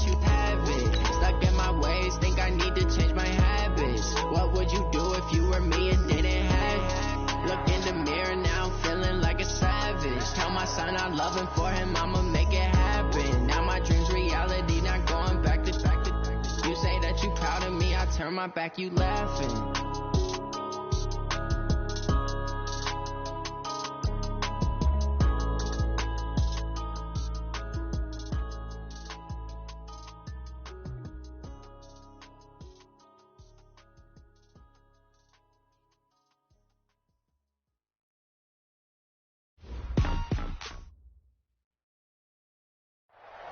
let you have it. Stuck in my ways, think I need to change my habits. What would you do if you were me and didn't have? Look in the mirror now, I'm feeling like a savage. Tell my son I love him, for him I'ma make it happen. Now my dream's reality, not going back to. You say that you proud of me, I turn my back, you laughing.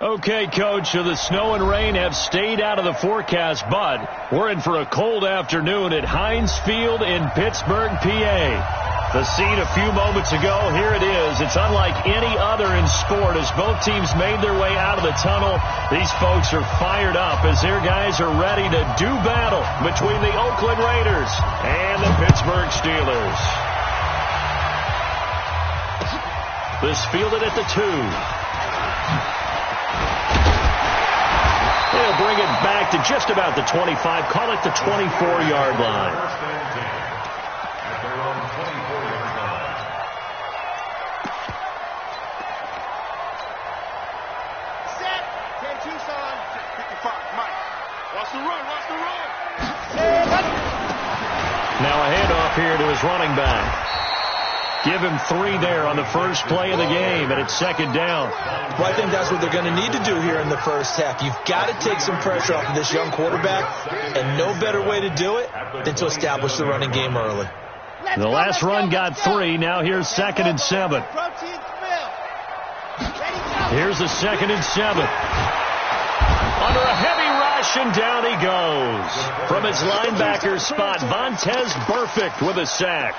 Okay, Coach, so the snow and rain have stayed out of the forecast, but we're in for a cold afternoon at Heinz Field in Pittsburgh, PA. The scene a few moments ago, here it is. It's unlike any other in sport as both teams made their way out of the tunnel. These folks are fired up as their guys are ready to do battle between the Oakland Raiders and the Pittsburgh Steelers. This fielded at the 2. They'll bring it back to just about the 25. Call it the 24-yard line. At their own 24-yard line. Set. 10-2, son. 55. Mike. Watch the run. Watch the run. Now a handoff here to his running back. Give him 3 there on the first play of the game, and it's second down. Well, I think that's what they're going to need to do here in the first half. You've got to take some pressure off of this young quarterback, and no better way to do it than to establish the running game early. The last run got 3. Now here's 2nd and 7. Here's the 2nd and 7. Under a heavy rush, and down he goes. From his linebacker spot, Vontaze Burfict with a sack.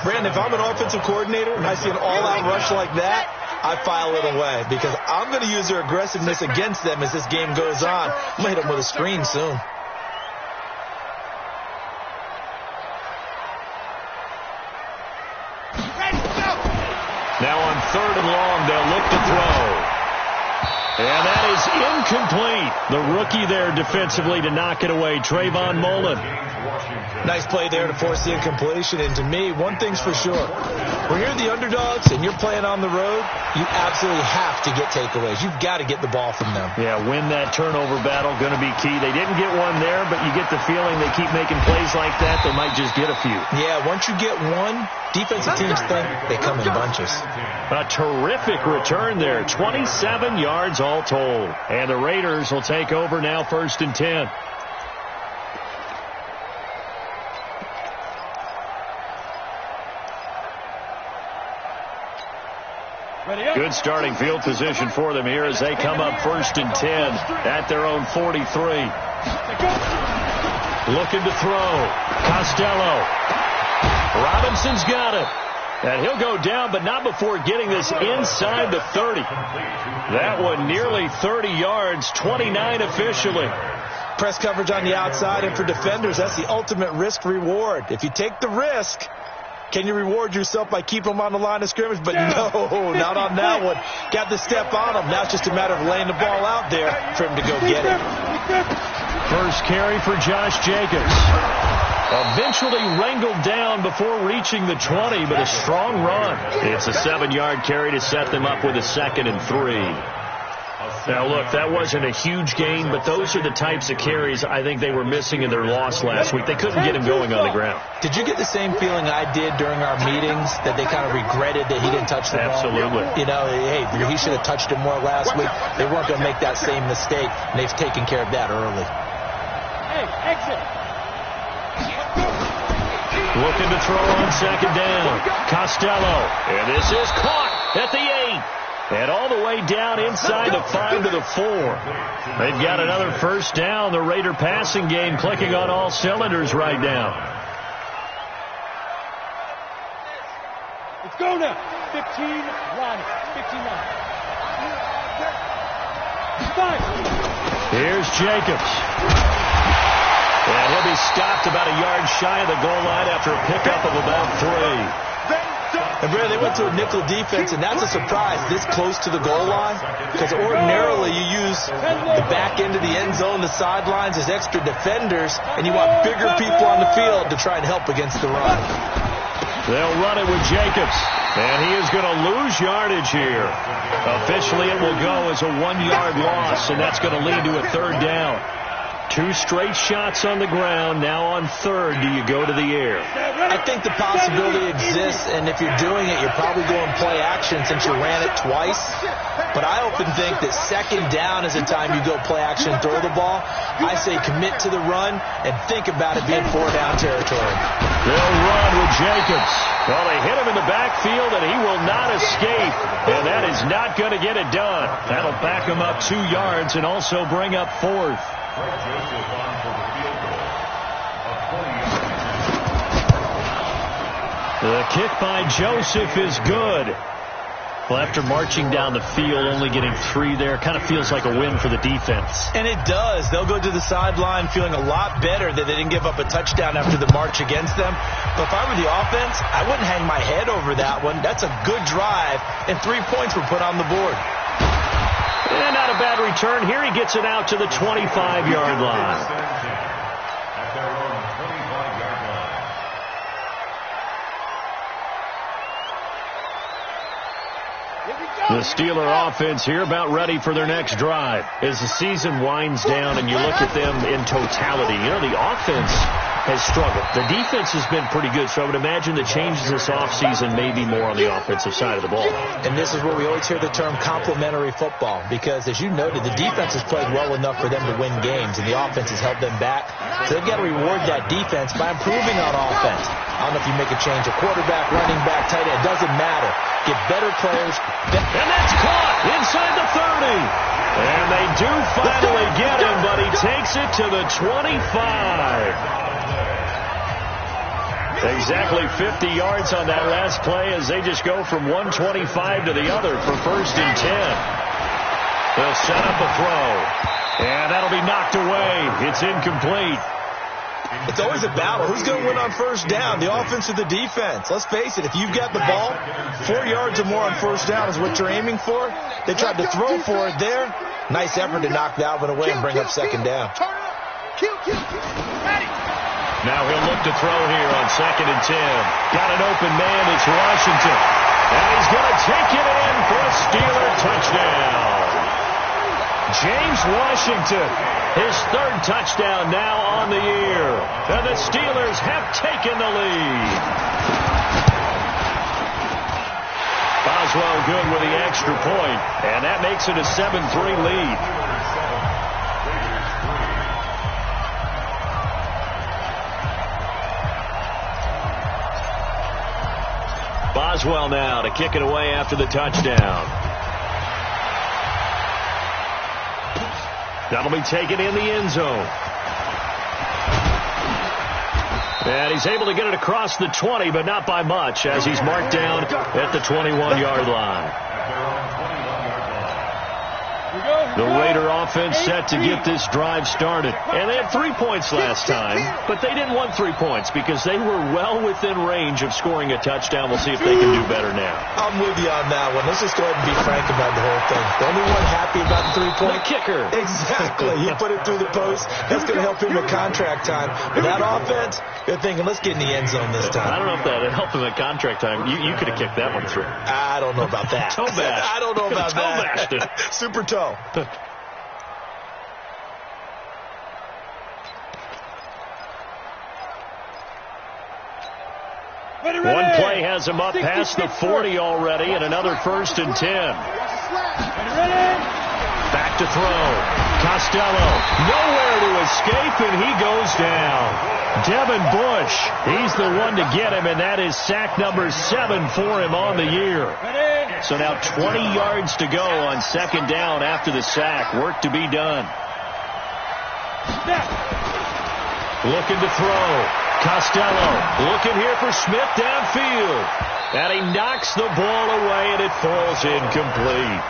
Brandon, if I'm an offensive coordinator and I see an all-out rush like that, I file it away because I'm going to use their aggressiveness against them as this game goes on. I'm going to hit them with a screen soon. Now on 3rd and long, they'll look to throw. And that is incomplete. The rookie there defensively to knock it away, Trayvon Mullen. Nice play there to force the incompletion. And to me, one thing's for sure. When you're the underdogs and you're playing on the road, you absolutely have to get takeaways. You've got to get the ball from them. Yeah, win that turnover battle, going to be key. They didn't get one there, but you get the feeling they keep making plays like that, they might just get a few. Yeah, once you get one, defensive teams think they come in bunches. A terrific return there. 27 yards all told. And the Raiders will take over now, 1st and 10. Good starting field position for them here as they come up 1st and 10 at their own 43. Looking to throw. Costello. Robinson's got it. And he'll go down, but not before getting this inside the 30. That one nearly 30 yards, 29 officially. Press coverage on the outside, and for defenders, that's the ultimate risk-reward. If you take the risk, can you reward yourself by keeping them on the line of scrimmage? But no, not on that one. Got the step on him. Now it's just a matter of laying the ball out there for him to go get it. First carry for Josh Jacobs. Eventually wrangled down before reaching the 20, but a strong run. It's a 7-yard carry to set them up with a 2nd and 3. Now, look, that wasn't a huge gain, but those are the types of carries I think they were missing in their loss last week. They couldn't get him going on the ground. Did you get the same feeling I did during our meetings, that they kind of regretted that he didn't touch the ball? Absolutely. You know, hey, he should have touched it more last week. They weren't going to make that same mistake, and they've taken care of that early. Hey, exit. Looking to throw on 2nd down. Costello. And this is caught at the 8. And all the way down inside the 5 to the 4. They've got another first down. The Raider passing game clicking on all cylinders right now. Let's go now. 15, line it. 15 line. 5. Here's Jacobs. And he'll be stopped about a yard shy of the goal line after a pickup of about 3. And, Brad, they went to a nickel defense, and that's a surprise this close to the goal line, because ordinarily you use the back end of the end zone, the sidelines as extra defenders, and you want bigger people on the field to try and help against the run. They'll run it with Jacobs, and he is going to lose yardage here. Officially, it will go as a 1-yard loss, and that's going to lead to a third down. 2 straight shots on the ground. Now on third, do you go to the air? I think the possibility exists, and if you're doing it, you're probably going play action since you ran it twice. But I often think that second down is the time you go play action and throw the ball. I say commit to the run and think about it being 4-down territory. They'll run with Jacobs. Well, they hit him in the backfield, and he will not escape. And that is not going to get it done. That'll back him up 2 yards and also bring up fourth. The kick by Joseph is good. Well, after marching down the field, only getting 3 there, kind of feels like a win for the defense. And it does. They'll go to the sideline feeling a lot better that they didn't give up a touchdown after the march against them. But if I were the offense, I wouldn't hang my head over that one. That's a good drive, and 3 points were put on the board. And not a bad return. Here he gets it out to the 25-yard line. The Steeler offense here about ready for their next drive. As the season winds down and you look at them in totality, you know, the offense has struggled. The defense has been pretty good, so I would imagine the changes this offseason may be more on the offensive side of the ball. And this is where we always hear the term complementary football, because as you noted, the defense has played well enough for them to win games, and the offense has held them back. So they've got to reward that defense by improving on offense. I don't know if you make a change, a quarterback, running back, tight end, it doesn't matter. Get better players. And that's caught inside the 30. And they do finally get him, but he takes it to the 25. Exactly 50 yards on that last play as they just go from 125 to the other for 1st and 10. They'll set up a throw. And that'll be knocked away. It's incomplete. It's always a battle. Who's going to win on 1st down, the offense or the defense? Let's face it, if you've got the ball, 4 yards or more on 1st down is what you're aiming for. They tried to throw for it there. Nice effort to knock that one away and bring up 2nd down. Now he'll look to throw here on 2nd and 10. Got an open man. It's Washington. And he's going to take it in for a Steeler touchdown. James Washington, his 3rd touchdown now on the year. And the Steelers have taken the lead. Boswell good with the extra point, and that makes it a 7-3 lead. Boswell now to kick it away after the touchdown. That'll be taken in the end zone. And he's able to get it across the 20, but not by much, as he's marked down at the 21-yard line. The Raider offense set to get this drive started. And they had 3 points last time, but they didn't want 3 points because they were well within range of scoring a touchdown. We'll see if they can do better now. I'm with you on that one. Let's just go ahead and be frank about the whole thing. The only one happy about the 3-point? The kicker. Exactly. He put it through the post. That's going to help him at contract time. But that offense, you're thinking, let's get in the end zone this time. I don't know if that would help him at contract time. You could have kicked that one through. I don't know about that. Toe bash. I don't know about that. Toe bashed it. Super toe. One play has him up past the 40 already, and another 1st and 10. Back to throw. Costello, nowhere to escape, and he goes down. Devin Bush, he's the one to get him, and that is sack number 7 for him on the year. So now 20 yards to go on 2nd down after the sack. Work to be done. Looking to throw. Costello looking here for Smith downfield. And he knocks the ball away, and it falls incomplete.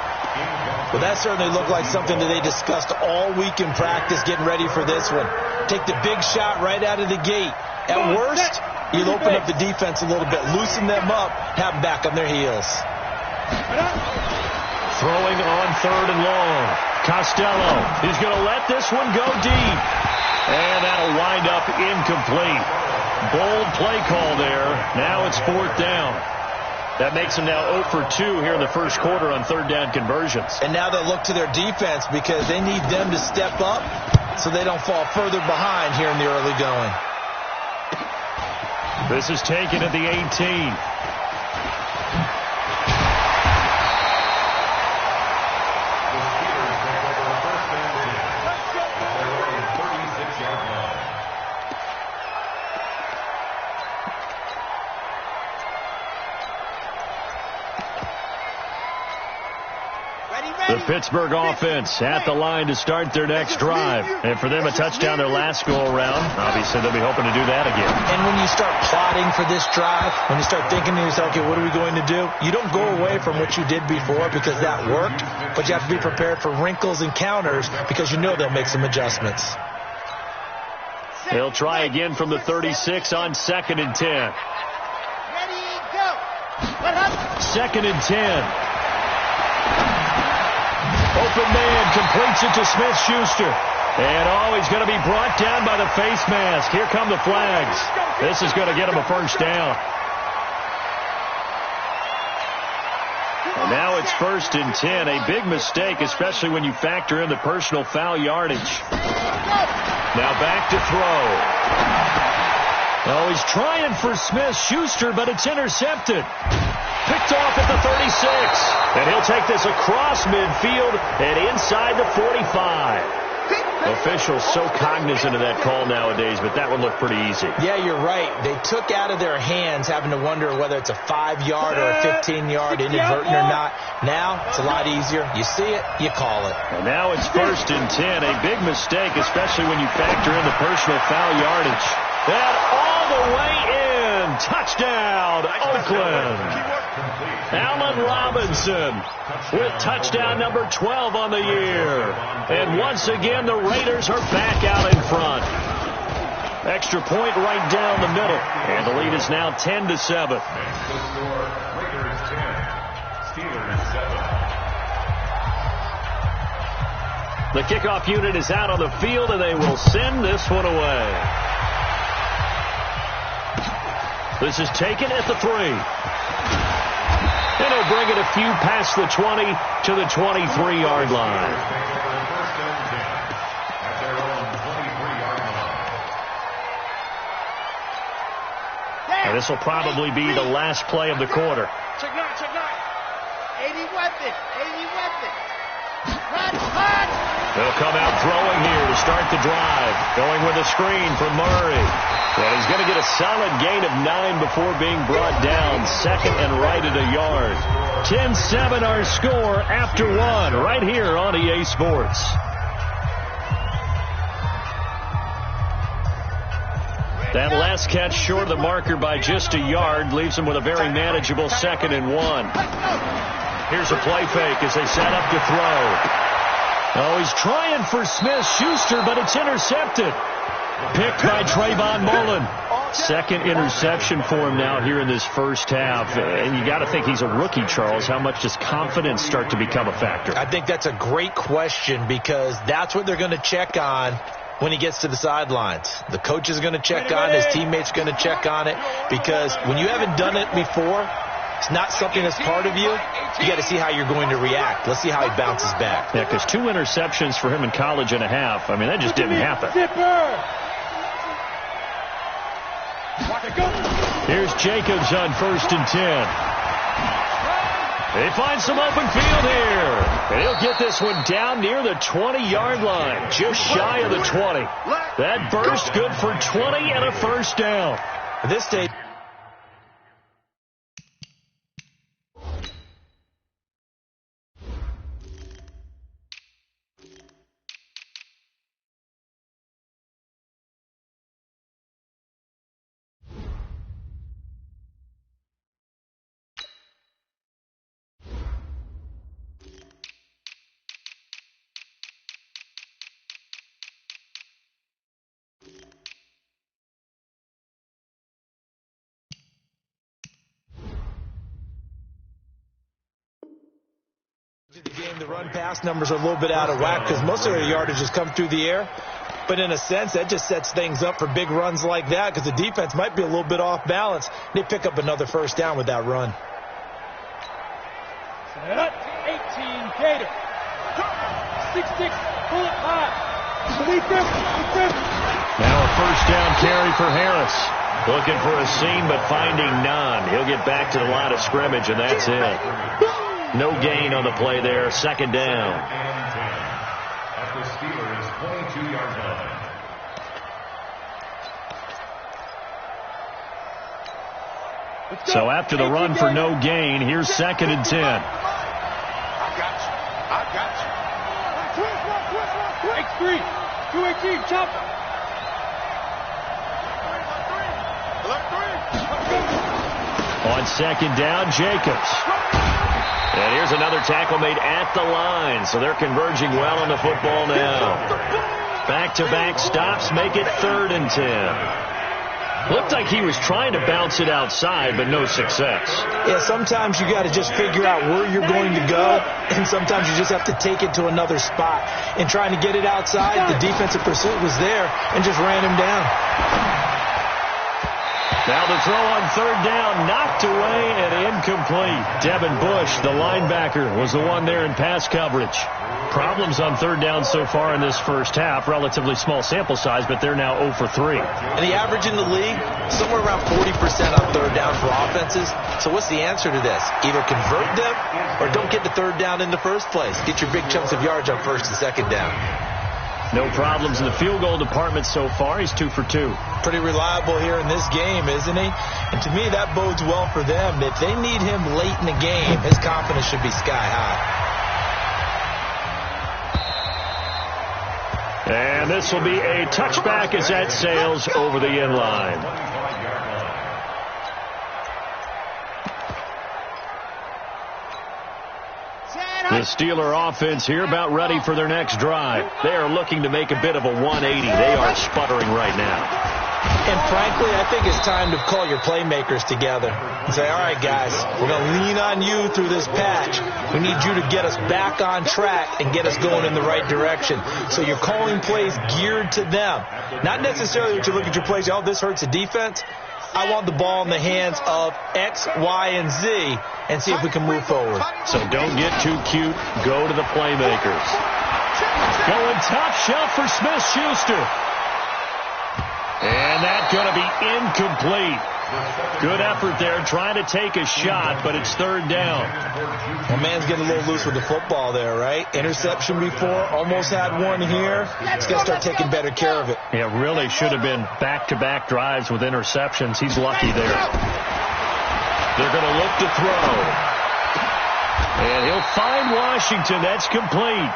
Well, that certainly looked like something that they discussed all week in practice getting ready for this one. Take the big shot right out of the gate. At worst, You'll open up the defense a little bit, loosen them up, have them back on their heels. Throwing on 3rd and long. Costello is going to let this one go deep. And that'll wind up incomplete. Bold play call there. Now it's 4th down. That makes them now 0 for 2 here in the first quarter on 3rd down conversions. And now they'll look to their defense because they need them to step up so they don't fall further behind here in the early going. This is taken at the 18. The Pittsburgh offense at the line to start their next drive. And for them, a touchdown their last go-around. Obviously, they'll be hoping to do that again. And when you start plotting for this drive, when you start thinking to yourself, okay, what are we going to do? You don't go away from what you did before because that worked, but you have to be prepared for wrinkles and counters because you know they'll make some adjustments. They'll try again from the 36 on 2nd and 10. Ready, go. 2nd and 10. Open man completes it to Smith-Schuster. And, he's going to be brought down by the face mask. Here come the flags. This is going to get him a 1st down. And now it's 1st and 10. A big mistake, especially when you factor in the personal foul yardage. Now back to throw. He's trying for Smith-Schuster, but it's intercepted. Picked off at the 36. And he'll take this across midfield and inside the 45. Officials so cognizant of that call nowadays, but that one looked pretty easy. Yeah, you're right. They took out of their hands having to wonder whether it's a 5-yard or a 15-yard, inadvertent or not. Now, it's a lot easier. You see it, you call it. And now it's 1st and 10. A big mistake, especially when you factor in the personal foul yardage. And all the way in. Touchdown, Oakland. Allen Robinson with touchdown number 12 on the year. And once again, the Raiders are back out in front. Extra point right down the middle. And the lead is now 10-7. Next to score, Raiders 10, Steelers 7. The kickoff unit is out on the field, and they will send this one away. This is taken at the 3. And he'll bring it a few past the 20 to the 23-yard line. And this will probably be the last play of the quarter. Check 80 weapon. Run. They'll come out throwing here to start the drive. Going with a screen from Murray. And he's going to get a solid gain of 9 before being brought down. 2nd and right at a yard. 10-7 our score after 1 right here on EA Sports. That last catch short of the marker by just a yard leaves him with a very manageable 2nd and 1. Here's a play fake as they set up to throw. He's trying for Smith-Schuster, but it's intercepted. Picked by Trayvon Mullen. 2nd interception for him now here in this first half. And you got to think he's a rookie, Charles. How much does confidence start to become a factor? I think that's a great question because that's what they're going to check on when he gets to the sidelines. The coach is going to check on it. His teammates going to check on it because when you haven't done it before, it's not something that's part of you. You got to see how you're going to react. Let's see how he bounces back. Yeah, because 2 interceptions for him in college and a half. I mean, that just didn't happen. Here's Jacobs on 1st and 10. They find some open field here. And he'll get this one down near the 20-yard line. Just shy of the 20. That burst good for 20 and a 1st down. At this stage. game, the run-pass numbers are a little bit out of whack because most of their yardage has come through the air. But in a sense, that just sets things up for big runs like that because the defense might be a little bit off balance. They pick up another first down with that run. Set, 18, Gator. 6-6, pull it high. Now a first down carry for Harris. Looking for a seam, but finding none. He'll get back to the line of scrimmage, and that's it. No gain on the play there. Second down. At the Steelers' 22-yard line. So after the run for no gain, here's 2nd and 10. I got you. X3, 218, chop. On 2nd down, Jacobs. And here's another tackle made at the line. So they're converging well on the football now. Back-to-back stops make it 3rd and 10. Looked like he was trying to bounce it outside, but no success. Yeah, sometimes you got to just figure out where you're going to go, and sometimes you just have to take it to another spot. And trying to get it outside, the defensive pursuit was there and just ran him down. Now the throw on 3rd down, knocked away and incomplete. Devin Bush, the linebacker, was the one there in pass coverage. Problems on 3rd down so far in this first half. Relatively small sample size, but they're now 0 for 3. And the average in the league, somewhere around 40% on 3rd down for offenses. So what's the answer to this? Either convert them or don't get the 3rd down in the first place. Get your big chunks of yards on 1st and 2nd down. No problems in the field goal department so far. He's 2 for 2. Pretty reliable here in this game, isn't he? And to me, that bodes well for them. If they need him late in the game, his confidence should be sky high. And this will be a touchback as that sails over the end line. The Steeler offense here about ready for their next drive. They are looking to make a bit of a 180. They are sputtering right now. And frankly, I think it's time to call your playmakers together and say, all right, guys, we're going to lean on you through this patch. We need you to get us back on track and get us going in the right direction. So you're calling plays geared to them. Not necessarily that you look at your plays, oh, this hurts the defense. I want the ball in the hands of X, Y, and Z and see if we can move forward. So don't get too cute. Go to the playmakers. Going top shelf for Smith-Schuster. And that's going to be incomplete. Good effort there trying to take a shot, but it's 3rd down. Well, man's getting a little loose with the football there, right? Interception before, almost had one here. He's got to start taking better care of it. Yeah, really should have been back-to-back drives with interceptions. He's lucky there. They're going to look to throw. And he'll find Washington. That's complete.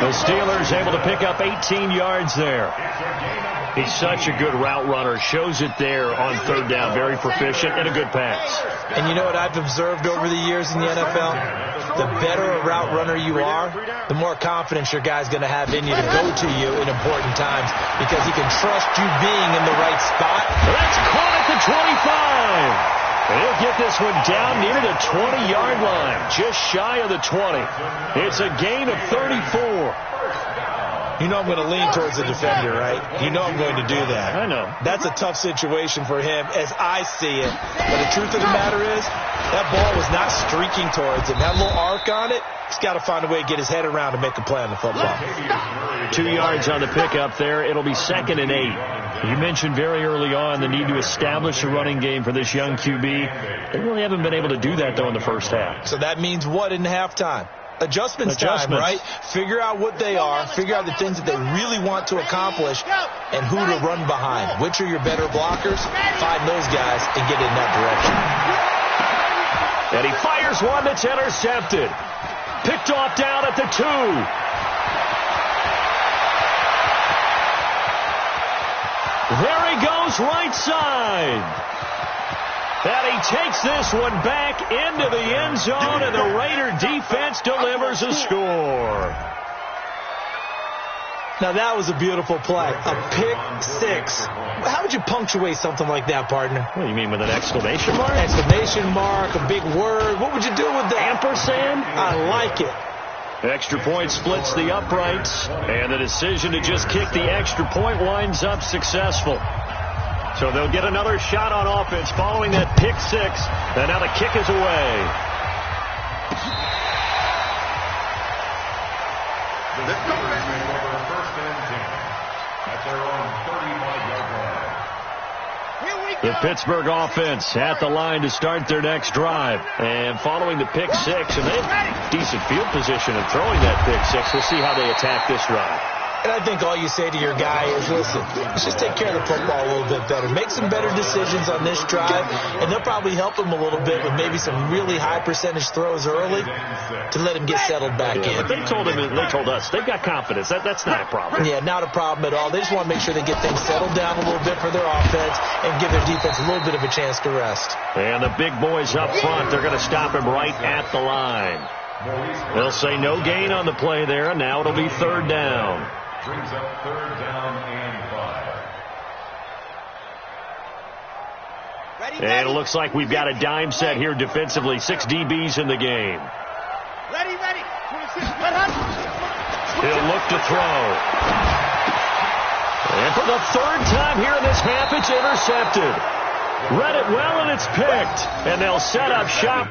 The Steelers able to pick up 18 yards there. He's such a good route runner. Shows it there on 3rd down. Very proficient and a good pass. And you know what I've observed over the years in the NFL? The better a route runner you are, the more confidence your guy's going to have in you to go to you in important times because he can trust you being in the right spot. That's caught at the 25. And he'll get this one down near the 20-yard line, just shy of the 20. It's a gain of 34. You know I'm going to lean towards the defender, right? You know I'm going to do that. I know. That's a tough situation for him as I see it. But the truth of the matter is, that ball was not streaking towards him. That little arc on it, he's got to find a way to get his head around to make a play on the football. 2 yards on the pickup there. It'll be 2nd and 8. You mentioned very early on the need to establish a running game for this young QB. They really haven't been able to do that, though, in the first half. So that means what in halftime? Adjustments time, right? Figure out what they are, figure out the things that they really want to accomplish, and who to run behind. Which are your better blockers? Find those guys and get in that direction. And he fires one that's intercepted. Picked off down at the 2. There he goes, right side. And he takes this one back into the end zone, and the Raider defense delivers a score. Now, that was a beautiful play. A pick six. How would you punctuate something like that, partner? What do you mean, with an exclamation mark? Exclamation mark, a big word. What would you do with that? Ampersand? I like it. Extra point splits the uprights, and the decision to just kick the extra point winds up successful. So they'll get another shot on offense following that pick six, and now the kick is away. Let's go. First and 10 at their own 35-yard line. The Pittsburgh offense at the line to start their next drive. And following the pick six, and they have decent field position in throwing that pick six. We'll see how they attack this drive. And I think all you say to your guy is, listen, let's just take care of the football a little bit better. Make some better decisions on this drive, and they'll probably help him a little bit with maybe some really high percentage throws early to let him get settled back in. But they told us, they've got confidence. That's not a problem. Yeah, not a problem at all. They just want to make sure they get things settled down a little bit for their offense and give their defense a little bit of a chance to rest. And the big boys up front, they're going to stop him right at the line. They'll say no gain on the play there, and now it'll be third down. Brings up third down and 5. And it looks like we've got a dime set here defensively. 6 DBs in the game. Ready. 26. He'll look to throw. And for the third time here in this half, it's intercepted. Read it well, and it's picked. And they'll set up shop.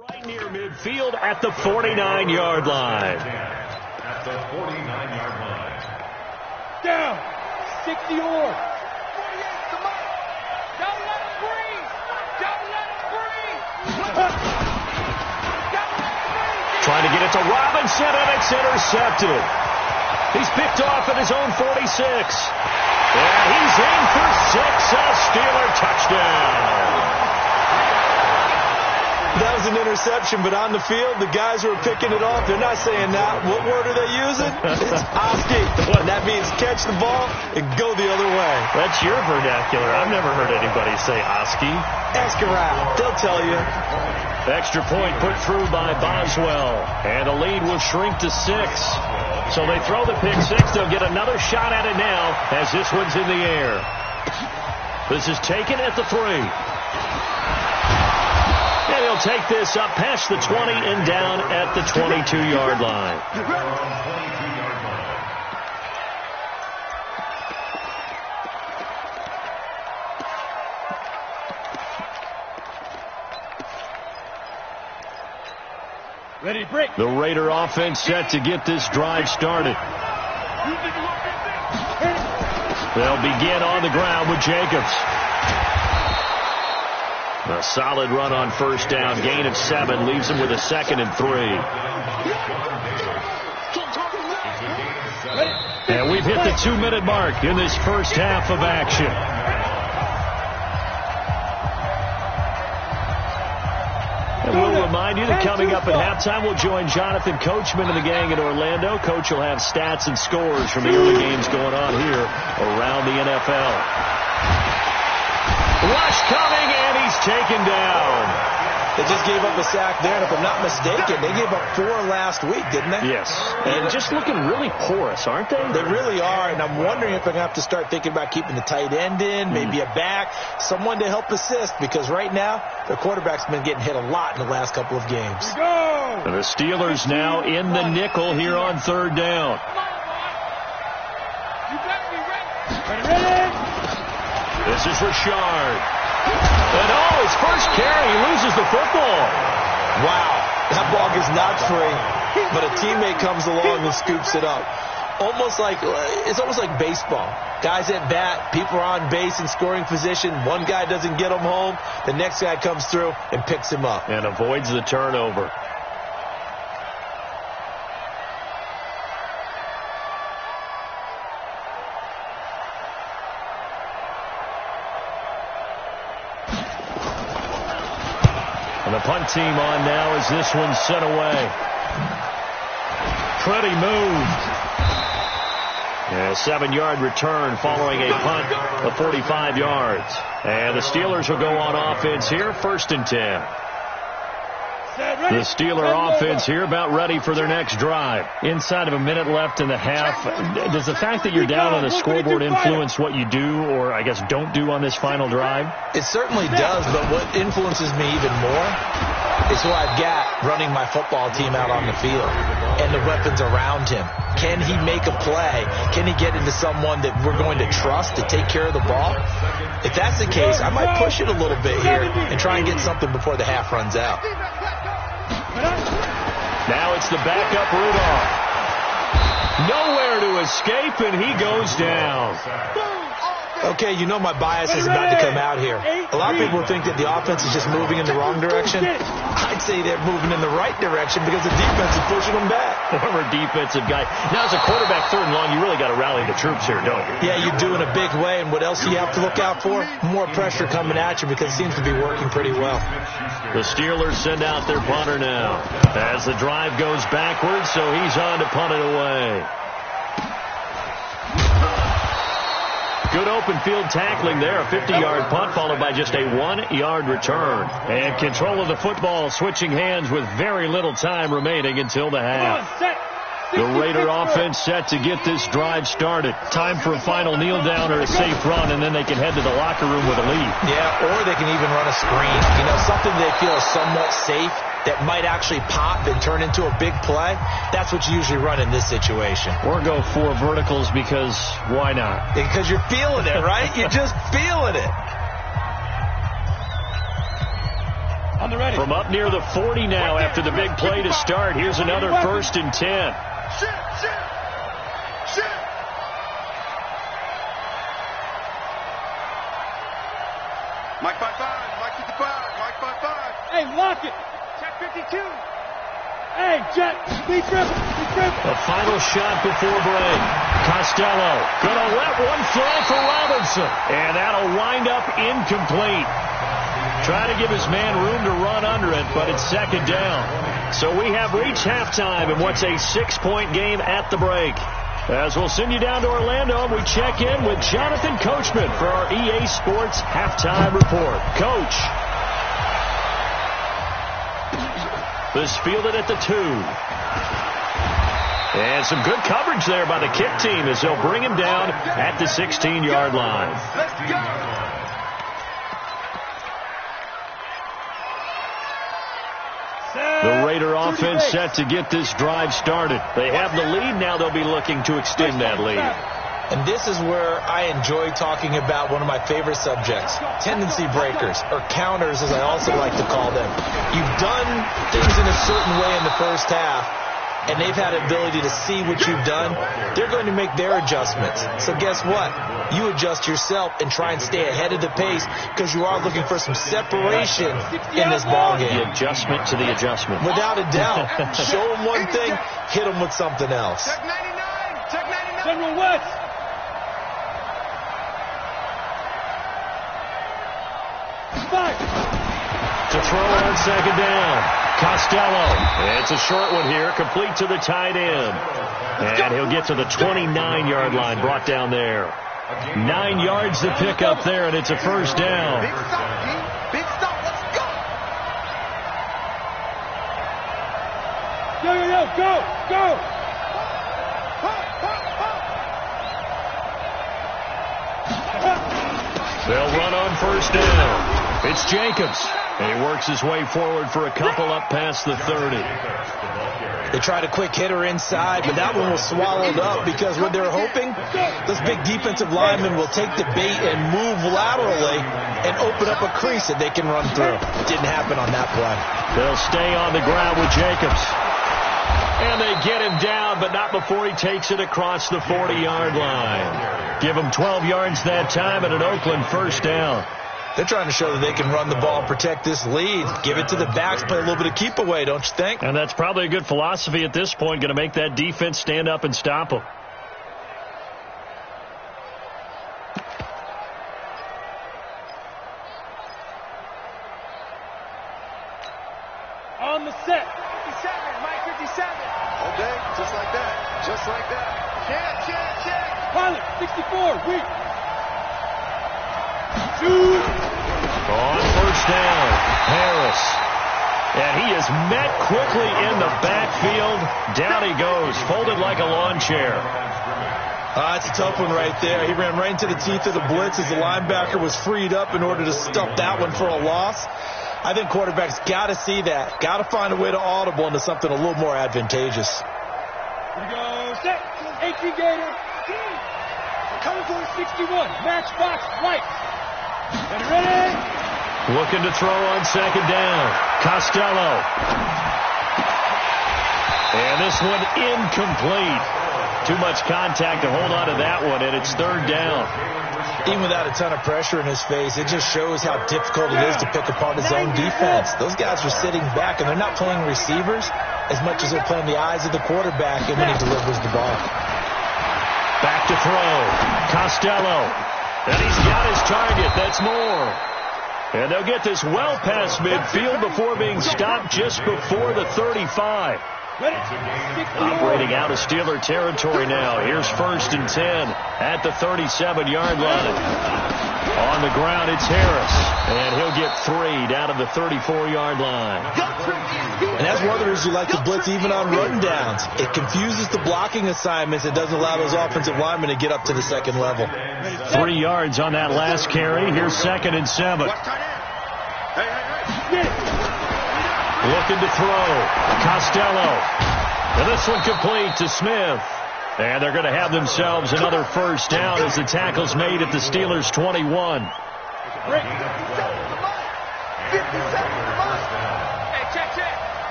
Right near midfield at the 49-yard line. At the 49-yard line. Down. 60 or. Don't let him breathe. Trying to get it to Robinson, and it's intercepted. He's picked off at his own 46. And he's in for 6, a Steeler touchdown. That was an interception, but on the field, the guys who are picking it off, they're not saying that. What word are they using? It's Oski. And that means catch the ball and go the other way. That's your vernacular. I've never heard anybody say Oski. Ask around. They'll tell you. Extra point put through by Boswell. And the lead will shrink to 6. So they throw the pick six. They'll get another shot at it now as this one's in the air. This is taken at the 3. And he'll take this up past the 20 and down at the 22-yard line. Ready, break. The Raider offense set to get this drive started. They'll begin on the ground with Jacobs. A solid run on first down. Gain of 7 leaves him with a 2nd and 3. And we've hit the 2-minute mark in this first half of action. And we'll remind you that coming up at halftime, we'll join Jonathan Coachman and the gang in Orlando. Coach will have stats and scores from the early games going on here around the NFL. Rush coming, and he's taken down. They just gave up a sack there, and if I'm not mistaken, they gave up 4 last week, didn't they? Yes. And just looking really porous, aren't they? They really are, and I'm wondering if they're going to have to start thinking about keeping the tight end in, maybe a back, someone to help assist, because right now, their quarterback's been getting hit a lot in the last couple of games. And the Steelers now in the nickel here on third down. This is Richard. And his first carry, he loses the football. Wow, that ball is not free, but a teammate comes along and scoops it up. It's almost like baseball. Guys at bat, people are on base in scoring position. One guy doesn't get him home. The next guy comes through and picks him up. And avoids the turnover. And the punt team on now as this one's sent away. Pretty move. A 7-yard return following a punt of 45 yards. And the Steelers will go on offense here, 1st and 10. The Steeler offense here about ready for their next drive. Inside of a minute left in the half. Does the fact that you're down on the scoreboard influence what you do, or I guess don't do on this final drive? It certainly does, but what influences me even more is who I've got running my football team out on the field and the weapons around him. Can he make a play? Can he get into someone that we're going to trust to take care of the ball? If that's the case, I might push it a little bit here and try and get something before the half runs out. Now it's the backup Rudolph. Nowhere to escape, and he goes down. Okay, you know my bias is about to come out here. A lot of people think that the offense is just moving in the wrong direction. I'd say they're moving in the right direction because the defense is pushing them back. Former defensive guy. Now, as a quarterback 3rd and long, you really got to rally the troops here, don't you? Yeah, you do in a big way. And what else do you have to look out for? More pressure coming at you because it seems to be working pretty well. The Steelers send out their punter now as the drive goes backwards, so he's on to punt it away. Good open field tackling there. A 50-yard punt followed by just a 1-yard return. And control of the football switching hands with very little time remaining until the half. The Raider offense set to get this drive started. Time for a final kneel down or a safe run, and then they can head to the locker room with a lead. Yeah, or they can even run a screen. You know, something they feel is somewhat safe that might actually pop and turn into a big play. That's what you usually run in this situation. Or go 4 verticals because why not? Because you're feeling it, right? You're just feeling it. On the ready. From up near the 40 now after the big play to start. Here's another 1st and 10. Mike 5-5, Mike 55, Mike 5-5. Hey, lock it. Check 52. Hey, Jet, be triple. A final shot before break. Costello gonna let one fly for Robinson. And that'll wind up incomplete. Try to give his man room to run under it, but it's 2nd down. So we have reached halftime in what's a 6-point game at the break. As we'll send you down to Orlando, we check in with Jonathan Coachman for our EA Sports Halftime Report. Coach. This fielded at the 2. And some good coverage there by the kick team as they'll bring him down at the 16-yard line. Let's go. The Raider offense set to get this drive started. They have the lead. Now they'll be looking to extend that lead. And this is where I enjoy talking about one of my favorite subjects, tendency breakers, or counters as I also like to call them. You've done things in a certain way in the first half, and they've had the ability to see what you've done. They're going to make their adjustments. So guess what? You adjust yourself and try and stay ahead of the pace because you are looking for some separation in this ballgame. The adjustment to the adjustment. Without a doubt. Show them one thing, hit them with something else. Check 99. Check 99. General West. To throw on 2nd down. Costello. It's a short one here, complete to the tight end. And he'll get to the 29-yard line, brought down there. 9 yards to pick up there, and it's a 1st down. Big stop, Pete. Big stop. Let's go. Go. They'll run on 1st down. It's Jacobs. And he works his way forward for a couple up past the 30. They tried a quick hitter inside, but that one was swallowed up because what they're hoping, this big defensive lineman will take the bait and move laterally and open up a crease that they can run through. Didn't happen on that play. They'll stay on the ground with Jacobs. And they get him down, but not before he takes it across the 40-yard line. Give him 12 yards that time and an Oakland 1st down. They're trying to show that they can run the ball and protect this lead. Give it to the backs, play a little bit of keep away, don't you think? And that's probably a good philosophy at this point, going to make that defense stand up and stop them. All day, just like that. Just like that. Check. Pilot, 64, weak. Shoot. On first down, Harris. And he is met quickly in the backfield. Down he goes, folded like a lawn chair. That's a tough one right there. He ran right into the teeth of the blitz as the linebacker was freed up in order to stuff that one for a loss. I think quarterbacks got to see that. Got to find a way to audible into something a little more advantageous. Here we go. Set. 18 Gator. Coming for 61. Match box right. Ready? Looking to throw on second down. Costello. And this one incomplete. Too much contact to hold on to that one, and it's third down. Even without a ton of pressure in his face, it just shows how difficult it is to pick apart his own defense. Those guys are sitting back, and they're not playing receivers as much as they're playing the eyes of the quarterback and when he delivers the ball. Back to throw. Costello. And he's got his target. That's more. And they'll get this well past midfield before being stopped just before the 35. Operating out of Steeler territory now. Here's first and 10 at the 37-yard line. On the ground, it's Harris. And he'll get 3 down to the 34-yard line. And that's one of the reasons you like to blitz even on rundowns. It confuses the blocking assignments. It doesn't allow those offensive linemen to get up to the second level. 3 yards on that last carry. Here's second and 7. Looking to throw. Costello. And this one complete to Smith. And they're going to have themselves another first down as the tackle's made at the Steelers' 21.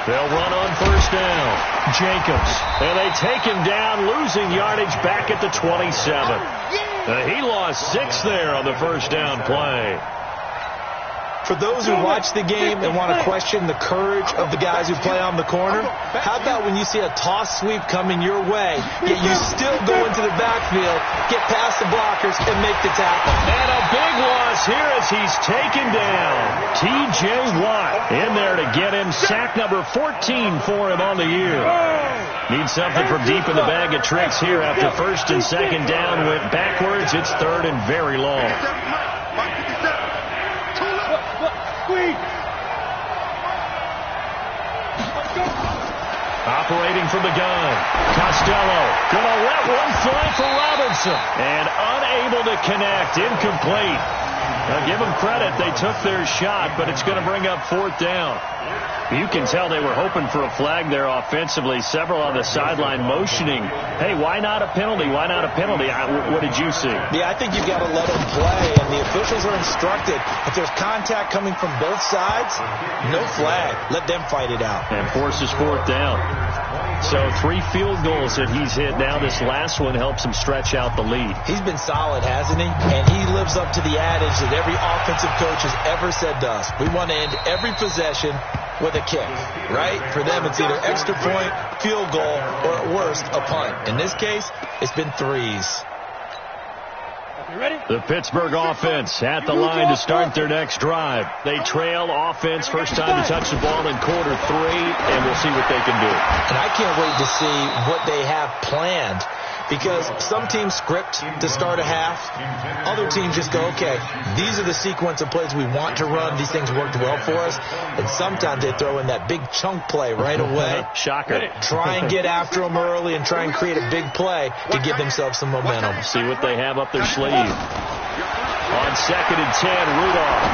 They'll run on first down. Jacobs. And they take him down, losing yardage back at the 27. He lost 6 there on the first down play. For those who watch the game and want to question the courage of the guys who play on the corner, how about when you see a toss sweep coming your way, yet you still go into the backfield, get past the blockers, and make the tackle? And a big loss here as he's taken down. T.J. Watt in there to get him. Sack number 14 for him on the year. Needs something from deep in the bag of tricks here after first and second down went backwards. It's third and very long. Operating from the gun. Costello gonna let one fly for Robinson. And unable to connect. Incomplete. Now give them credit. They took their shot, but it's going to bring up fourth down. You can tell they were hoping for a flag there offensively. Several on the sideline motioning. Hey, why not a penalty? Why not a penalty? What did you see? Yeah, I think you've got to let them play, and the officials are instructed. If there's contact coming from both sides, no flag. Let them fight it out. And forces fourth down. So 3 field goals that he's hit now. This last one helps him stretch out the lead. He's been solid, hasn't he? And he lives up to the adage that every offensive coach has ever said to us. We want to end every possession with a kick, right? For them, it's either extra point, field goal, or at worst, a punt. In this case, it's been 3s. The Pittsburgh offense at the line to start their next drive. They trail offense, first time to touch the ball in quarter 3, and we'll see what they can do. And I can't wait to see what they have planned, because some teams script to start a half. Other teams just go, okay, these are the sequence of plays we want to run. These things worked well for us. And sometimes they throw in that big chunk play right away. Shocker. Try and get after them early and try and create a big play to give themselves some momentum. See what they have up their sleeve. On second and 10, Rudolph.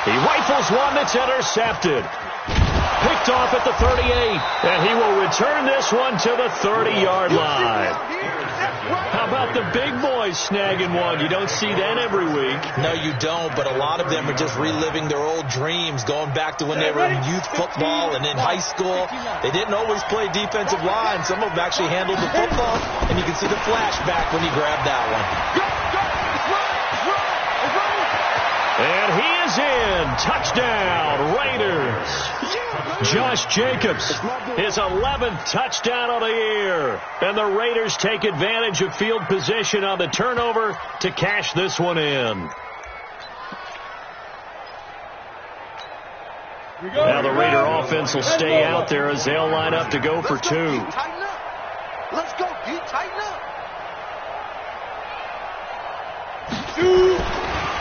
He rifles one that's intercepted. Picked off at the 38, and he will return this one to the 30-yard line. How about the big boys snagging one? You don't see that every week. No, you don't, but a lot of them are just reliving their old dreams, going back to when they were in youth football and in high school. They didn't always play defensive line. Some of them actually handled the football, and you can see the flashback when he grabbed that one. And he is in. Touchdown, Raiders. Josh Jacobs, his 11th touchdown of the year. And the Raiders take advantage of field position on the turnover to cash this one in. Now the Raider offense will stay out there as they'll line up to go for two. Tighten up. Let's go, D. Tighten up.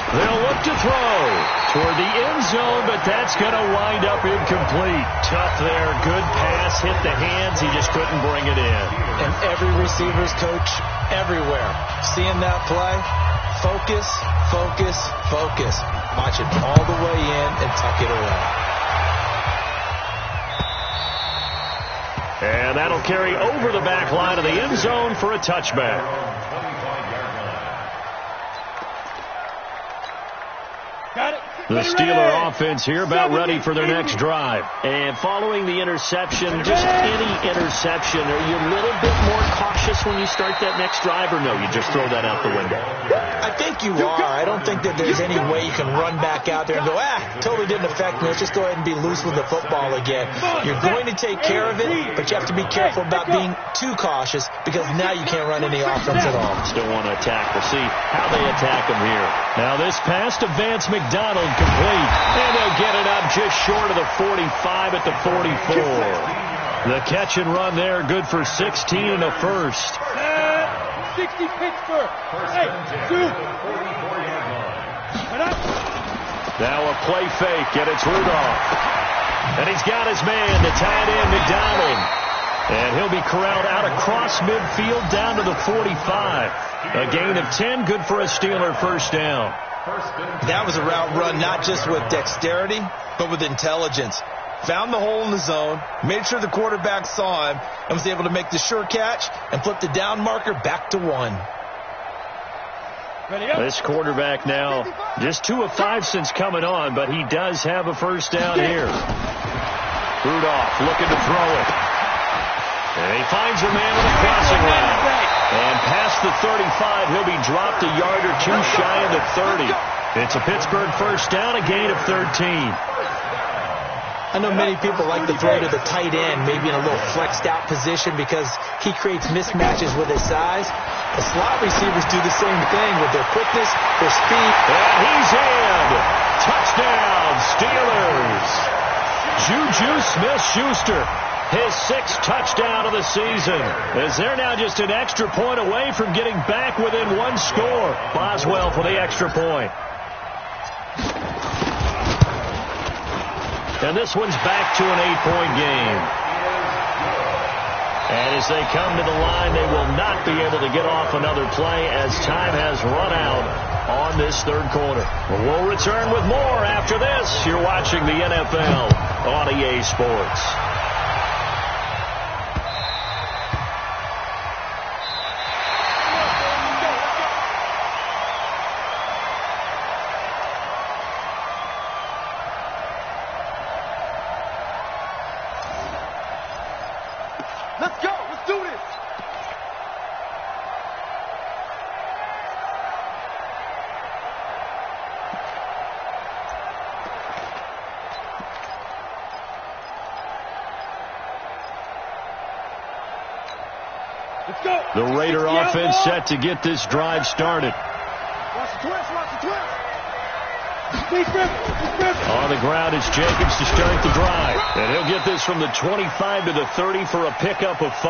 They'll look to throw toward the end zone, but that's going to wind up incomplete. Tough there. Good pass. Hit the hands. He just couldn't bring it in. And every receiver's coach everywhere. Seeing that play, focus, focus, focus. Watch it all the way in and tuck it away. And that'll carry over the back line of the end zone for a touchback. The Steeler offense here about ready for their next drive. And following the interception, just any interception, are you a little bit more cautious when you start that next drive, or no, you just throw that out the window? I think you are. I don't think that there's any way you can run back out there and go, totally didn't affect me. Let's just go ahead and be loose with the football again. You're going to take care of it, but you have to be careful about being too cautious because now you can't run any offense at all. Still want to attack. We'll see how they attack them here. Now this pass to Vance McDonald complete, and they'll get it up just short of the 45 at the 44. The catch and run there, good for 16 and a first. 60 Pittsburgh. Hey, shoot. Now a play fake, and it's Rudolph. And he's got his man, the tight end, McDonald. And he'll be corralled out across midfield down to the 45. A gain of 10, good for a Steeler first down. That was a route run not just with dexterity, but with intelligence. Found the hole in the zone, made sure the quarterback saw him, and was able to make the sure catch and flip the down marker back to 1. This quarterback now just 2 of 5 since coming on, but he does have a first down here. Rudolph looking to throw it. And he finds a man with a crossing route. And past the 35, he'll be dropped a yard or two shy of the 30. It's a Pittsburgh first down, a gain of 13. I know many people like to throw to the tight end, maybe in a little flexed out position because he creates mismatches with his size. The slot receivers do the same thing with their quickness, their speed. And he's in. Touchdown, Steelers. Juju Smith-Schuster, his 6th touchdown of the season, as they're now just an extra point away from getting back within 1 score. Boswell for the extra point. And this one's back to an 8-point game. And as they come to the line, they will not be able to get off another play as time has run out on this third quarter. We'll return with more after this. You're watching the NFL on EA Sports. Let's go. Let's do this. Let's go. The Raider offense set to get this drive started. Watch the twist. Watch the twist. On the ground is Jacobs to start the drive. And he'll get this from the 25 to the 30 for a pickup of 5.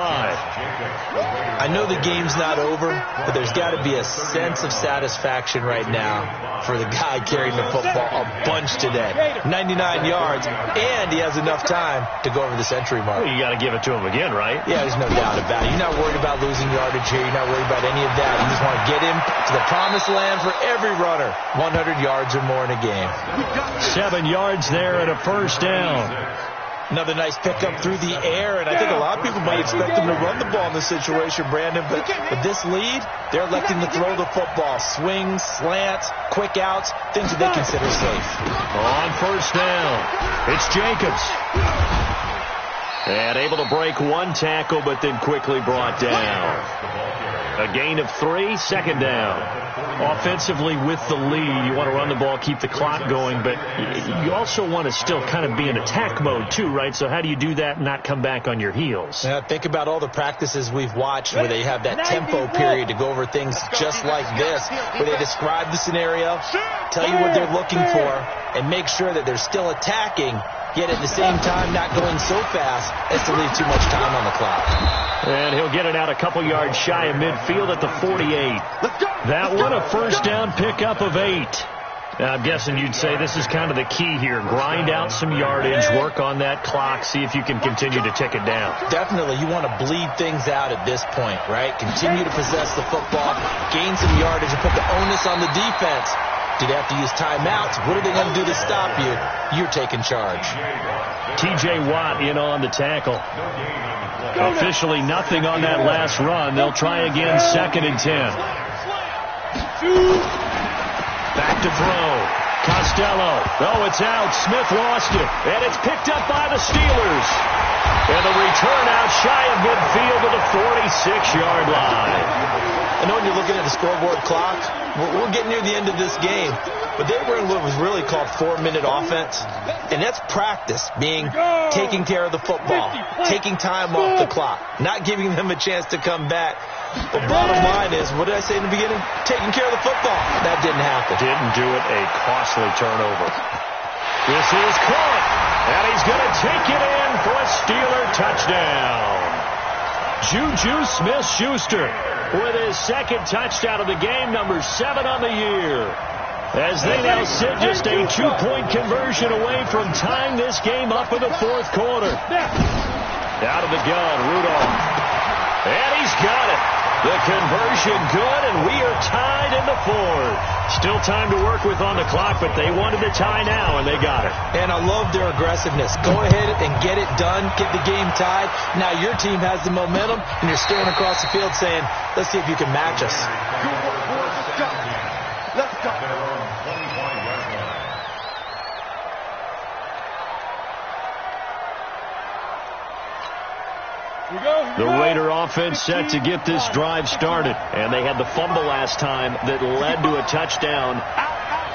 I know the game's not over, but there's got to be a sense of satisfaction right now for the guy carrying the football a bunch today. 99 yards, and he has enough time to go over the century mark. Well, you got to give it to him again, right? Yeah, there's no doubt about it. You're not worried about losing yardage here. You're not worried about any of that. You just want to get him to the promised land for every runner. 100 yards or more in a game. 7 yards there and a first down. Another nice pickup through the air, and I think a lot of people might expect him to run the ball in this situation, Brandon, but with this lead, they're electing to throw the football. Swings, slants, quick outs, things that they consider safe. On first down, it's Jacobs. And able to break 1 tackle, but then quickly brought down. A gain of 3, second down. Offensively with the lead, you want to run the ball, keep the clock going, but you also want to still kind of be in attack mode too, right? So how do you do that and not come back on your heels? Yeah, think about all the practices we've watched where they have that tempo period to go over things just like this, where they describe the scenario, tell you what they're looking for, and make sure that they're still attacking, yet at the same time not going so fast as to leave too much time on the clock. And he'll get it out a couple yards shy of midfield at the 48. That one a first down pickup of 8. Now, I'm guessing you'd say this is kind of the key here. Grind out some yardage, work on that clock, see if you can continue to tick it down. Definitely. You want to bleed things out at this point, right? Continue to possess the football, gain some yardage, and put the onus on the defense. Do they have to use timeouts? What are they going to do to stop you? You're taking charge. T.J. Watt in on the tackle. Officially nothing on that last run. They'll try again, 2nd and 10. Back to throw. Costello. Oh, it's out. Smith lost it. And it's picked up by the Steelers. And the return out shy of midfield to the 46-yard line. I know when you're looking at the scoreboard clock, we're getting near the end of this game, but they were in what was really called 4-minute offense, and that's practice, taking care of the football, taking time off the clock, not giving them a chance to come back. The bottom line is, what did I say in the beginning? Taking care of the football. That didn't happen. Didn't do it. A costly turnover. This is caught, and he's going to take it in for a Steeler touchdown. Juju Smith-Schuster with his 2nd touchdown of the game, number 7 on the year. As they now sit just a 2-point conversion away from tying this game up in the 4th quarter. Out of the gun, Rudolph. And he's got it. The conversion good, and we are tied in the 4th. Still time to work with on the clock, but they wanted the tie now, and they got it. And I love their aggressiveness. Go ahead and get it done, get the game tied. Now your team has the momentum, and you're staring across the field saying, let's see if you can match us. Let's go. The Raider offense set to get this drive started, and they had the fumble last time that led to a touchdown.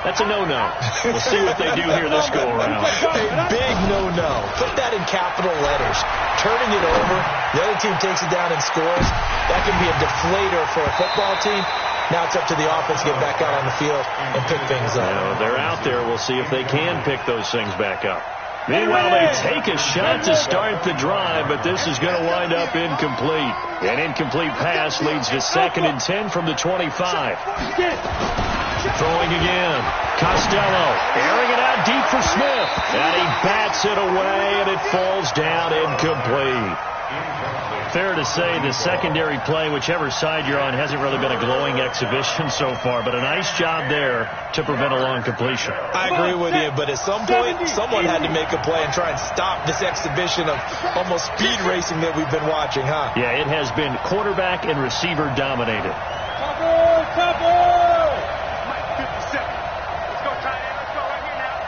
That's a no-no. We'll see what they do here this go-around. A big no-no. Put that in capital letters. Turning it over, the other team takes it down and scores. That can be a deflator for a football team. Now it's up to the offense to get back out on the field and pick things up. They're out there. We'll see if they can pick those things back up. Meanwhile, they take a shot to start the drive, but this is going to wind up incomplete. An incomplete pass leads to 2nd and 10 from the 25. Throwing again. Costello airing it out deep for Smith. And he bats it away, and it falls down incomplete. Fair to say the secondary play, whichever side you're on, hasn't really been a glowing exhibition so far, but a nice job there to prevent a long completion. I agree with you, but at some point, someone had to make a play and try and stop this exhibition of almost speed racing that we've been watching, huh? Yeah, it has been quarterback and receiver dominated. Cover! Mike, 57. Let's go, tight end. Let's go right here now.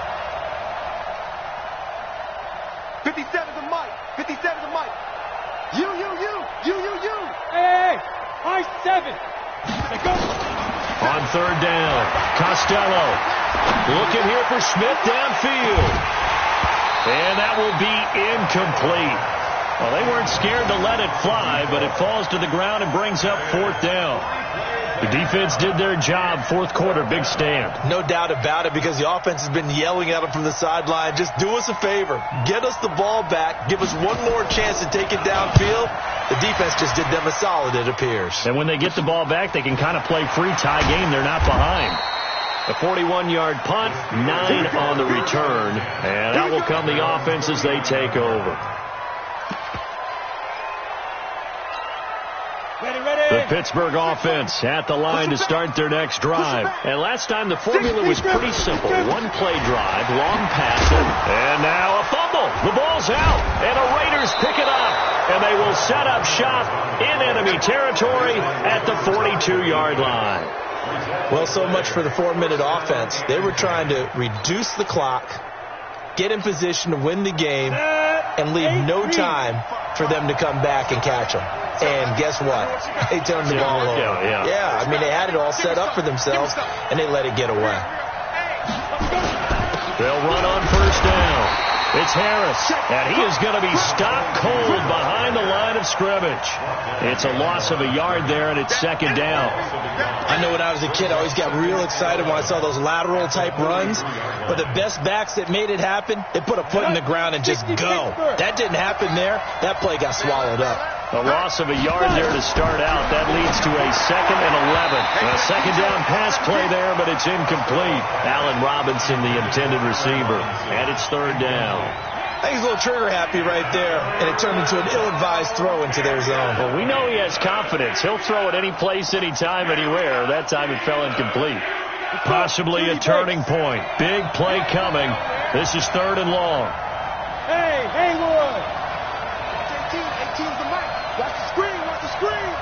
57 to Mike. 57 to Mike. You. Hey, I-7. On 3rd down, Costello looking here for Smith downfield. And that will be incomplete. Well, they weren't scared to let it fly, but it falls to the ground and brings up 4th down. The defense did their job. 4th quarter, big stand. No doubt about it, because the offense has been yelling at them from the sideline. Just do us a favor. Get us the ball back. Give us one more chance to take it downfield. The defense just did them a solid, it appears. And when they get the ball back, they can kind of play free tie game. They're not behind. A 41-yard punt, 9 on the return. And out will come the offense as they take over. The Pittsburgh offense at the line to start their next drive. And last time the formula was pretty simple. One-play drive, long pass, and now a fumble. The ball's out, and the Raiders pick it up. And they will set up shop in enemy territory at the 42-yard line. Well, so much for the 4-minute offense. They were trying to reduce the clock, get in position to win the game, and leave no time for them to come back and catch them. And guess what? They turned the ball over. Yeah, I mean, they had it all set up for themselves, and they let it get away. They'll run on 1st first down. It's Harris, and he is going to be stopped cold behind the line of scrimmage. It's a loss of a yard there, and it's second down. I know when I was a kid, I always got real excited when I saw those lateral-type runs. But the best backs that made it happen, they put a foot in the ground and just go. That didn't happen there. That play got swallowed up. A loss of a yard there to start out. That leads to a 2nd and 11. A second down pass play there, but it's incomplete. Allen Robinson, the intended receiver. And it's third down. I think he's a little trigger-happy right there, and it turned into an ill-advised throw into their zone. Well, we know he has confidence. He'll throw it any place, anytime, anywhere. That time it fell incomplete. Possibly a turning point. Big play coming. This is third and long. Hey, Haywood! 18's the mic. Watch the screen, watch the screen.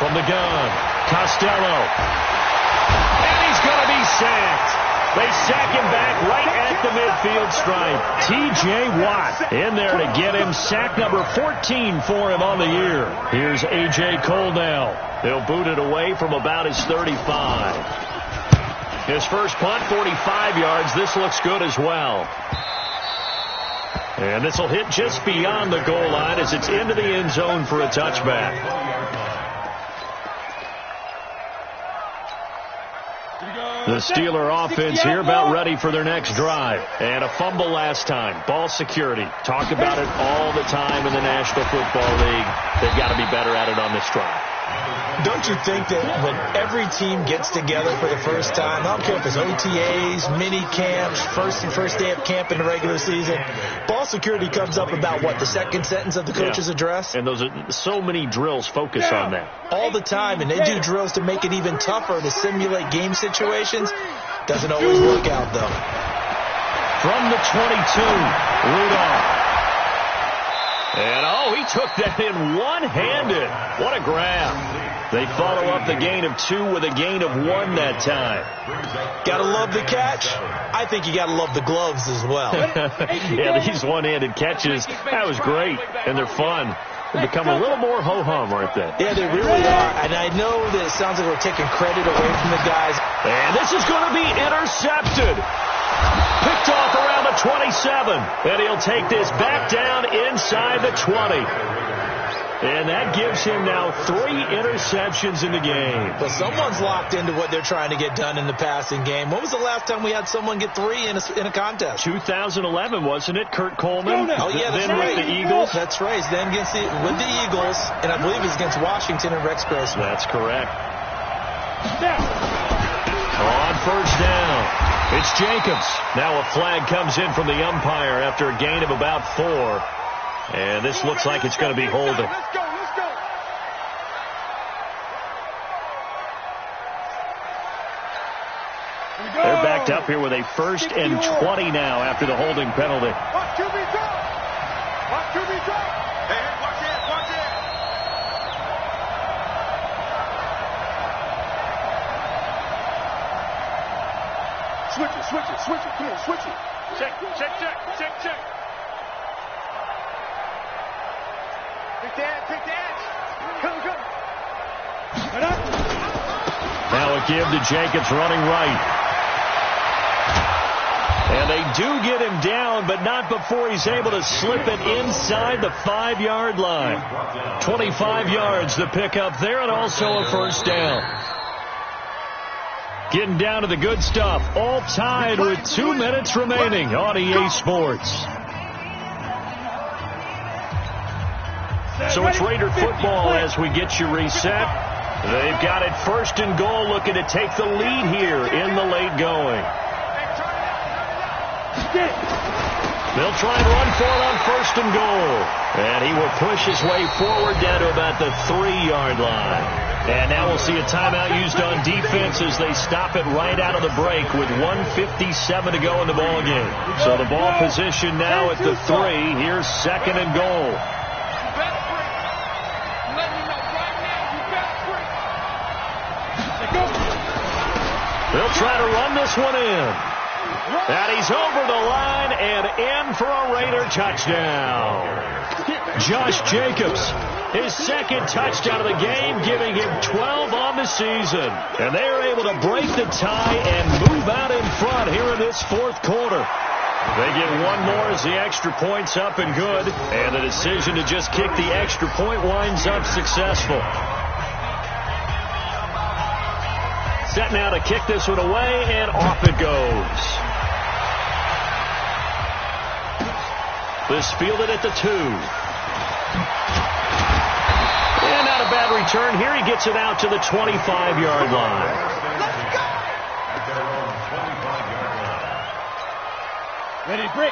From the gun, Costello. And he's going to be sacked. They sack him back right at the midfield stripe. T.J. Watt in there to get him. Sack number 14 for him on the year. Here's A.J. Cole now. They'll boot it away from about his 35. His first punt, 45 yards. This looks good as well. And this will hit just beyond the goal line as it's into the end zone for a touchback. The Steeler offense here about ready for their next drive. And a fumble last time. Ball security. Talk about it all the time in the National Football League. They've got to be better at it on this drive. Don't you think that when every team gets together for the first time, I don't care if it's OTAs, mini camps, first day of camp in the regular season, ball security comes up about what, the second sentence of the coach's address? And those are so many drills focus on that. All the time, and they do drills to make it even tougher to simulate game situations. Doesn't always work out, though. From the 22, Rudolph. And, he took that in one-handed. What a grab. They follow up the gain of 2 with a gain of 1 that time. Got to love the catch. I think you got to love the gloves as well. Yeah, these one-handed catches, that was great, and they're fun. They become a little more ho-hum, aren't they? Yeah, they really are. And I know that it sounds like we're taking credit away from the guys. And this is going to be intercepted. Picked off around the 27. And he'll take this back down inside the 20. And that gives him now 3 interceptions in the game. But someone's locked into what they're trying to get done in the passing game. When was the last time we had someone get 3 in a contest? 2011, wasn't it, Kurt Coleman? Oh, yeah, that's then right. With the Eagles? That's right. Then with the Eagles, and I believe it's against Washington and Rex Grossman. That's correct. On first down. It's Jacobs. Now a flag comes in from the umpire after a gain of about 4. And this looks like it's going to be holding. Let's go, let's go. They're backed up here with a 1st and 20 now after the holding penalty. Watch QB drop. Watch QB drop. Hey, watch it, watch it. Switch it. Come on, switch it. Check. Pick that. Come. Now a give to Jacobs running right. And they do get him down, but not before he's able to slip it inside the 5-yard line. 25 yards to pick up there, and also a first down. Getting down to the good stuff. All tied with 2 minutes remaining on EA Sports. So it's Raider football as we get you reset. They've got it 1st and goal, looking to take the lead here in the late going. They'll try and run for it on 1st and goal. And he will push his way forward down to about the 3-yard line. And now we'll see a timeout used on defense as they stop it right out of the break with 1:57 to go in the ball game. So the ball position now at the 3. Here's 2nd and goal. They'll try to run this one in. And he's over the line and in for a Raider touchdown. Josh Jacobs, his second touchdown of the game, giving him 12 on the season. And they are able to break the tie and move out in front here in this fourth quarter. They get one more as the extra point's up and good. And the decision to just kick the extra point winds up successful. Set now to kick this one away, and off it goes. This fielded at the 2. And not a bad return here. He gets it out to the 25-yard line.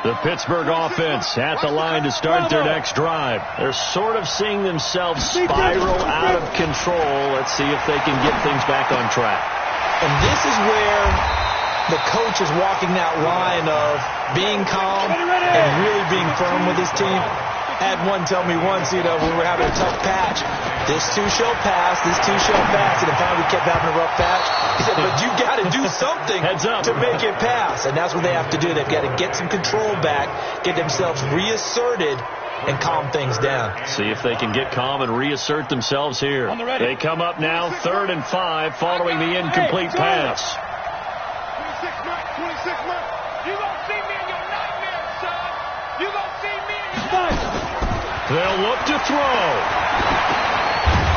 The Pittsburgh offense at the line to start their next drive. They're sort of seeing themselves spiral out of control. Let's see if they can get things back on track. And this is where the coach is walking that line of being calm and really being firm with his team. Had one tell me once, we were having a tough patch. This too shall pass, this too shall pass. And finally we kept having a rough patch. He said, but you got to do something to make it pass. And that's what they have to do. They've got to get some control back, get themselves reasserted, and calm things down. See if they can get calm and reassert themselves here. They come up now, 3rd and 5, following the incomplete pass. 26 Mike, 26 Mike. You gonna see me in your nightmares, son. You gonna see me in your nightmares. They'll look to throw.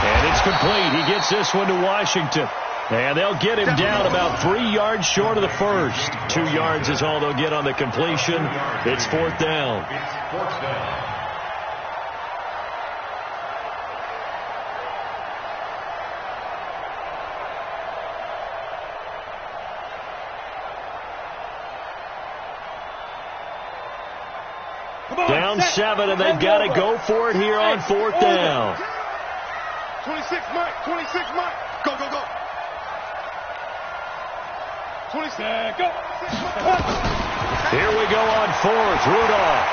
And it's complete. He gets this one to Washington. And they'll get him down about 3 yards short of the first. 2 yards is all they'll get on the completion. It's 4th down. Down 7, and they've got to go for it here on 4th down. 26 Mike, 26 Mike. Go, go, go. 26, go. Here we go on 4th. Rudolph.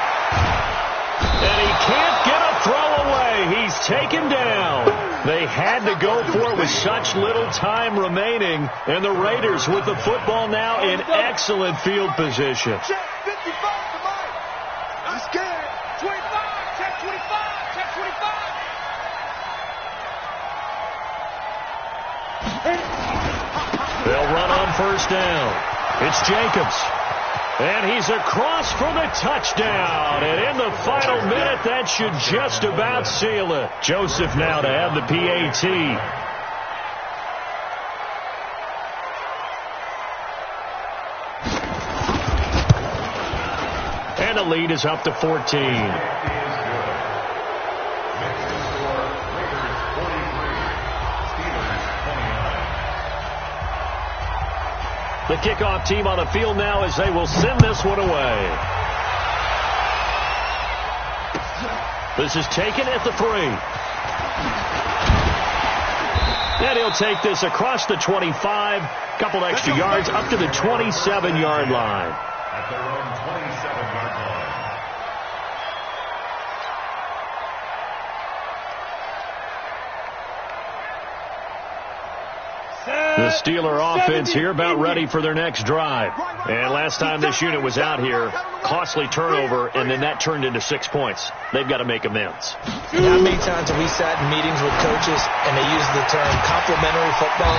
And he can't get a throw away. He's taken down. They had to go for it with such little time remaining. And the Raiders with the football now in excellent field position. Check 55 to Mike. I'm scared. 25, check 25, check 25. They'll run on 1st down. It's Jacobs. And he's across for the touchdown. And in the final minute, that should just about seal it. Joseph now to have the PAT. And the lead is up to 14. The kickoff team on the field now as they will send this one away. This is taken at the 3. And he'll take this across the 25, couple extra yards up to the 27-yard line. At their own 27-yard line. The Steeler offense here about ready for their next drive. And last time this unit was out here, costly turnover, and then that turned into 6 points. They've got to make amends. How many times have we sat in meetings with coaches and they use the term complementary football?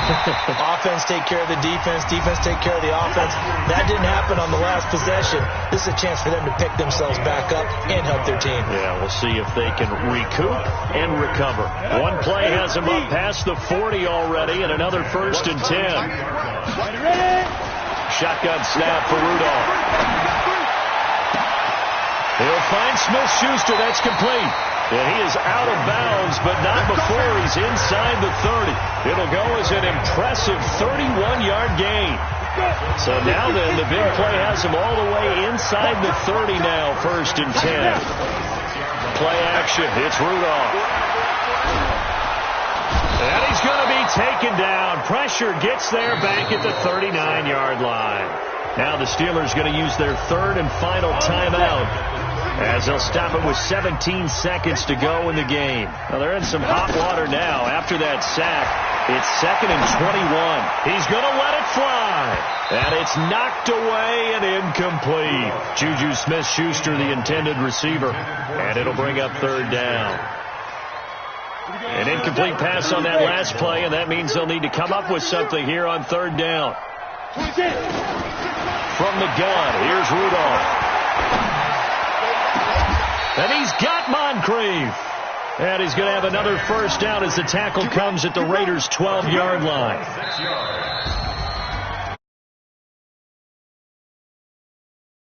Offense take care of the defense, defense take care of the offense. That didn't happen on the last possession. This is a chance for them to pick themselves back up and help their team. Yeah, we'll see if they can recoup and recover. One play has them up past the 40 already, and another 1st and 10. Shotgun snap for Rudolph. He'll find Smith-Schuster. That's complete. And he is out of bounds, but not before he's inside the 30. It'll go as an impressive 31-yard gain. So now then, the big play has him all the way inside the 30 now, 1st and 10. Play action. It's Rudolph. And he's going to be taken down. Pressure gets there back at the 39-yard line. Now the Steelers going to use their 3rd and final timeout as they'll stop it with 17 seconds to go in the game. Well, they're in some hot water now after that sack. It's 2nd and 21. He's going to let it fly. And it's knocked away and incomplete. Juju Smith-Schuster, the intended receiver. And it'll bring up 3rd down. An incomplete pass on that last play, and that means they'll need to come up with something here on 3rd down. From the gun, here's Rudolph. And he's got Moncrief. And he's going to have another 1st down as the tackle comes at the Raiders' 12-yard line.